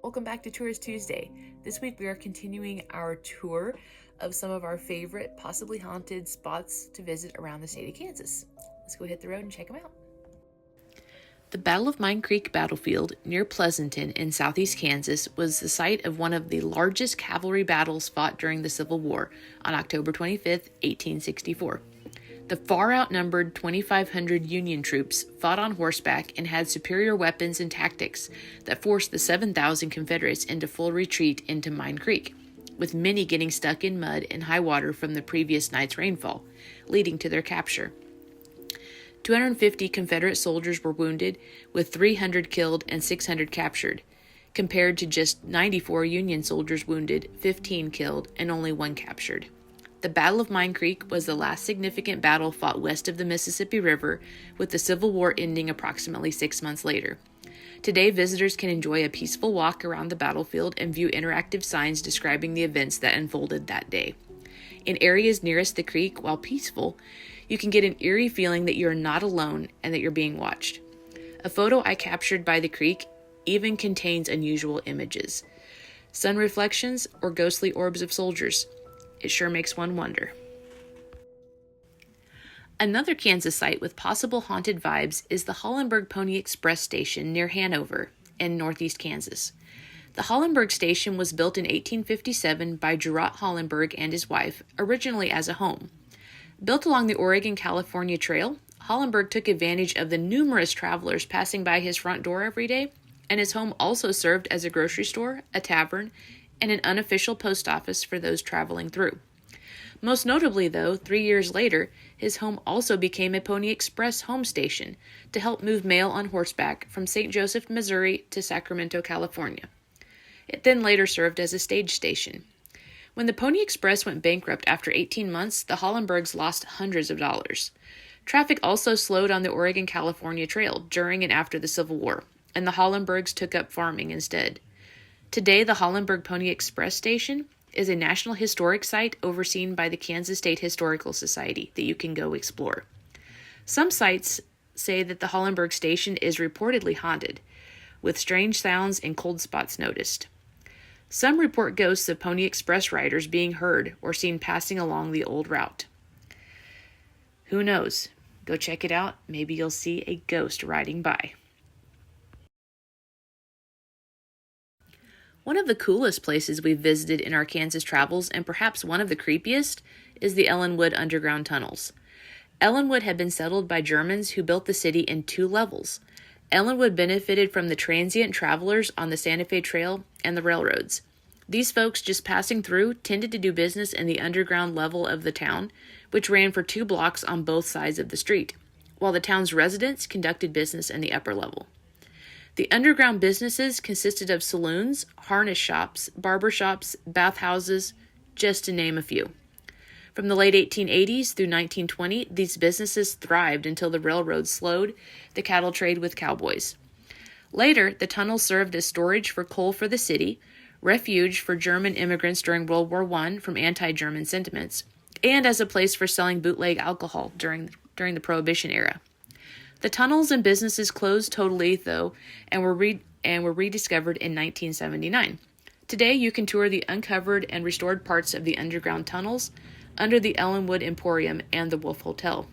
Welcome back to Tourist Tuesday. This week we are continuing our tour of some of our favorite, possibly haunted spots to visit around the state of Kansas. Let's go hit the road and check them out. The Battle of Mine Creek Battlefield near Pleasanton in southeast Kansas was the site of one of the largest cavalry battles fought during the Civil War on October 25, 1864. The far outnumbered 2,500 Union troops fought on horseback and had superior weapons and tactics that forced the 7,000 Confederates into full retreat into Mine Creek, with many getting stuck in mud and high water from the previous night's rainfall, leading to their capture. 250 Confederate soldiers were wounded, with 300 killed and 600 captured, compared to just 94 Union soldiers wounded, 15 killed, and only 1 captured. The Battle of Mine Creek was the last significant battle fought west of the Mississippi River, with the Civil War ending approximately 6 months later. Today, visitors can enjoy a peaceful walk around the battlefield and view interactive signs describing the events that unfolded that day. In areas nearest the creek, while peaceful, you can get an eerie feeling that you are not alone and that you're being watched. A photo I captured by the creek even contains unusual images: sun reflections or ghostly orbs of soldiers. It sure makes one wonder. Another Kansas site with possible haunted vibes is the Hollenberg Pony Express station near Hanover in northeast Kansas. The Hollenberg station was built in 1857 by Gerard Hollenberg and his wife, originally as a home. Built along the Oregon-California Trail, Hollenberg took advantage of the numerous travelers passing by his front door every day, and his home also served as a grocery store, a tavern, and an unofficial post office for those traveling through. Most notably, though, 3 years later, his home also became a Pony Express home station to help move mail on horseback from St. Joseph, Missouri to Sacramento, California. It then later served as a stage station. When the Pony Express went bankrupt after 18 months, the Hollenbergs lost hundreds of dollars. Traffic also slowed on the Oregon-California Trail during and after the Civil War, and the Hollenbergs took up farming instead. Today, the Hollenberg Pony Express station is a National Historic Site overseen by the Kansas State Historical Society that you can go explore. Some sites say that the Hollenberg station is reportedly haunted, with strange sounds and cold spots noticed. Some report ghosts of Pony Express riders being heard or seen passing along the old route. Who knows? Go check it out. Maybe you'll see a ghost riding by. One of the coolest places we've visited in our Kansas travels, and perhaps one of the creepiest, is the Ellenwood Underground Tunnels. Ellenwood had been settled by Germans who built the city in 2 levels. Ellenwood benefited from the transient travelers on the Santa Fe Trail and the railroads. These folks just passing through tended to do business in the underground level of the town, which ran for 2 blocks on both sides of the street, while the town's residents conducted business in the upper level. The underground businesses consisted of saloons, harness shops, barber shops, bathhouses, just to name a few. From the late 1880s through 1920, these businesses thrived until the railroad slowed the cattle trade with cowboys. Later, the tunnel served as storage for coal for the city, refuge for German immigrants during World War I from anti-German sentiments, and as a place for selling bootleg alcohol during the Prohibition era. The tunnels and businesses closed totally, though, and were rediscovered in 1979. Today, you can tour the uncovered and restored parts of the underground tunnels under the Ellenwood Emporium and the Wolf Hotel.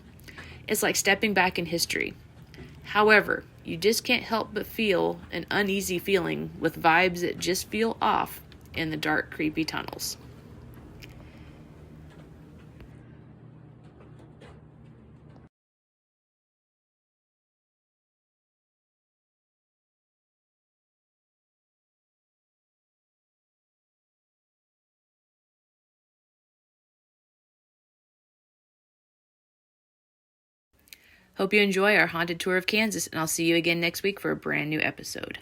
It's like stepping back in history. However, you just can't help but feel an uneasy feeling with vibes that just feel off in the dark, creepy tunnels. Hope you enjoy our haunted tour of Kansas, and I'll see you again next week for a brand new episode.